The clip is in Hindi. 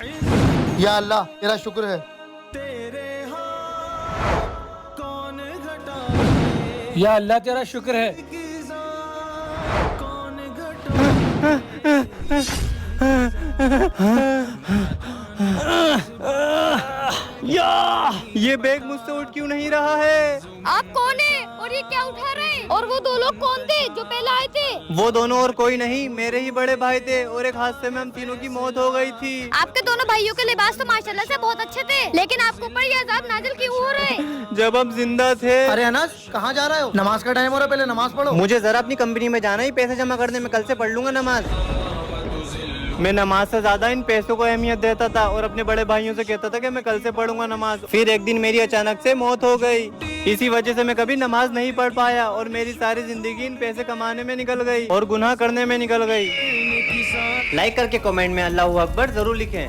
या अल्लाह तेरा शुक्र है। या अल्लाह तेरा शुक्र है। या ये बैग मुझसे उठ क्यों नहीं रहा है? आप कौन है और ये क्या उठा रहे हैं? और वो दो लोग कौन थे जो पहले आए थे? वो दोनों और कोई नहीं, मेरे ही बड़े भाई थे और एक हादसे में हम तीनों की मौत हो गई थी। आपके दोनों भाइयों के लिबास तो माशाल्लाह से बहुत अच्छे थे, लेकिन आपके ऊपर ये अजाब नाजिल क्यों हो रहा है? जब हम जिंदा थे। अरे अनस कहाँ जा रहे हो? नमाज का टाइम हो रहा है, पहले नमाज पढ़ो। मुझे जरा अपनी कंपनी में जाना ही पैसे जमा करने में, कल से पढ़ लूंगा नमाज। मैं नमाज से ज्यादा इन पैसों को अहमियत देता था और अपने बड़े भाइयों से कहता था कि मैं कल से पढ़ूंगा नमाज। फिर एक दिन मेरी अचानक से मौत हो गई। इसी वजह से मैं कभी नमाज नहीं पढ़ पाया और मेरी सारी जिंदगी इन पैसे कमाने में निकल गई और गुनाह करने में निकल गई। लाइक करके कमेंट में अल्लाहू अकबर जरूर लिखें।